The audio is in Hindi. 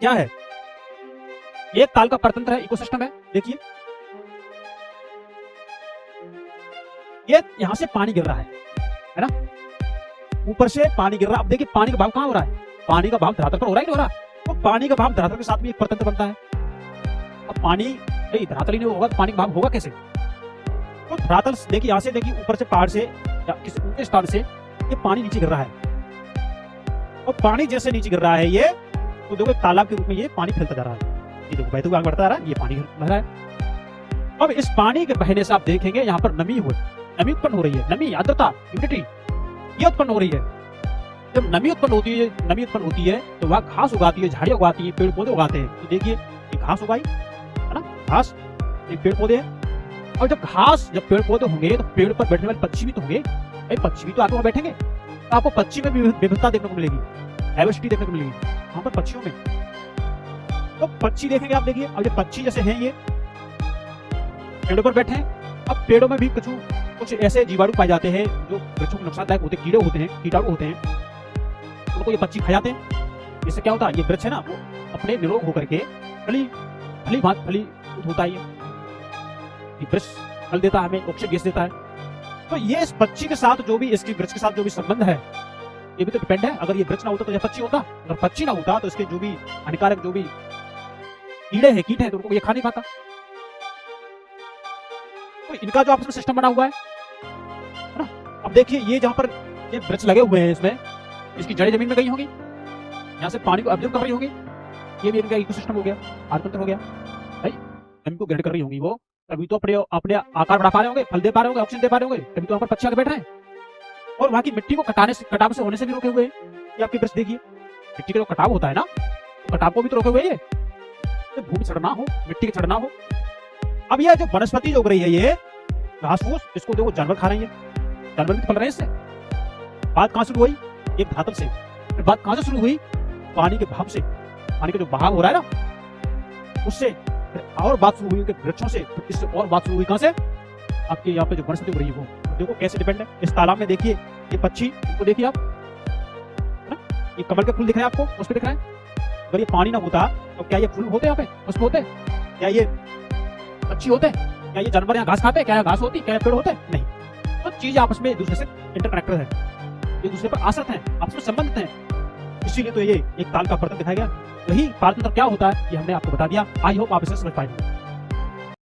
क्या है, एक ताल का परतंत्र है, इकोसिस्टम है। देखिए ये यहां से पानी गिर रहा है ना, ऊपर से पानी गिर रहा है। अब देखिए पानी का भाव कहां हो रहा है, पानी का भाव धरातल पर हो रहा है नहीं हो रहा, तो पानी का भाव धरातल के साथ भी एक परतंत्र बनता है। अब पानी नहीं धरातल ही नहीं होगा तो पानी का भाव होगा कैसे? तो धरातल देखिए यहां से, देखिए ऊपर से पहाड़ से या किसी ऊंचे स्थान से ये पानी नीचे गिर रहा है, और पानी जैसे नीचे गिर रहा है ये, तो देखो तालाब के रूप में ये पानी फैलता जा रहा है। ये देखो बहते हुए आगे बढ़ता जा रहा है, ये पानी बह रहा है। अब इस पानी के बहने से आप देखेंगे यहाँ पर नमी उत्पन्न हो रही है। नमी, आर्द्रता, ह्यूमिडिटी ये उत्पन्न हो रही है। जब नमी उत्पन्न होती है तो वह घास उगाती है, झाड़ियां उगाती है, पेड़ पौधे उगाते हैं। तो देखिए ये घास उगाई है ना, घास, ये पेड़ पौधे हैं। और जब पेड़ पौधे होंगे तो पेड़ पर बैठने वाले पक्षी भी तो होंगे, पक्षी भी तो आके वहां बैठेंगे, तो आपको पक्षी में भी विविधता देखने को मिलेगी, डाइवर्सिटी देखने को मिलेगी वहां पर पक्षियों में। तो पक्षी देखेंगे आप, देखिए अब ये पक्षी जैसे हैं, ये पेड़ों पर बैठे हैं। अब पेड़ों में भी कुछ ऐसे जीवाणु पाए जाते हैं जो वृक्षों को नुकसानदायक होते हैं, कीड़े होते हैं, कीटाणु होते हैं, उनको ये पक्षी खा जाते हैं। इससे क्या होता है, ये वृक्ष है ना वो अपने निरोग होकर के फली होता है। ये वृक्ष फल देता है, हमें ऑक्सीजन गैस देता है। तो ये इस पक्षी के साथ जो भी, इसकी वृक्ष के साथ जो भी संबंध है, ये भी तो डिपेंड है। अगर ये वृक्ष ना होता तो यह पक्षी होता, अगर पक्षी ना होता तो इसके जो भी हानिकारक जो भी कीड़े हैं, कीट हैं, तो उनको ये खा नहीं पाता। तो इनका जो आपस में सिस्टम बना हुआ है ना। अब देखिए ये जहां पर ये वृक्ष लगे हुए हैं, इसमें इसकी जड़ें जमीन में गई होंगी, यहाँ से पानी को ऑब्जर्व कर रही होंगी, ये भी इनका इकोसिस्टम हो गया, आर्तंत्र हो गया भाई। जमीन को ग्रेड कर रही होंगी वो, तभी तो अपने आकार बढ़ा पा रहे होंगे, फल दे पा रहे होंगे, ऑक्सीजन दे पा रहे होंगे, तभी तो वहां पर पक्षी आके बैठ रहे हैं। और वहां की मिट्टी को कटाव से होने से भी रोके हुए हैं। ये आपके वृक्ष देखिए, मिट्टी का जो कटाव होता है ना, तो कटाव को भी तो रोके हुए ये, भूमि चढ़ना हो, मिट्टी के चढ़ना हो। अब यह जो वनस्पति जो उग रही है, ये घास फूस, इसको देखो जानवर खा रहे हैं, जानवर भी तो पल रहे हैं इससे। बात कहां शुरू हुई, एक धरातल से, फिर बात कहां से शुरू हुई, पानी के भाव से, पानी का जो बहाव हो रहा है ना उससे, फिर और बात शुरू हुई वृक्षों से, फिर इससे और बात शुरू हुई कहां से, आपके यहाँ पे जो वनस्पति उग रही है वो। देखो कैसे डिपेंड है। इस तालाब में देखिए ये पक्षी, इनको देखिए आप, है ना, ये कमल के फूल दिख रहे हैं आपको, उस पर दिख रहा है। अगर ये पानी ना होता तो क्या ये फूल होते यहाँ पे, उसमें होते, क्या ये पक्षी होते, क्या ये जानवर यहाँ घास खाते, क्या घास होती, क्या पेड़ होते, नहीं। तो चीज आपस में एक दूसरे से इंटरकनेक्टेड है, एक दूसरे पर आश्रित है, आपस में संबंधित है। इसीलिए तो ये एक ताल का परतंत्र दिखाया गया। वही पारतंत्र क्या होता है ये हमने आपको बता दिया। आई होप आप इसे समझ पाएंगे।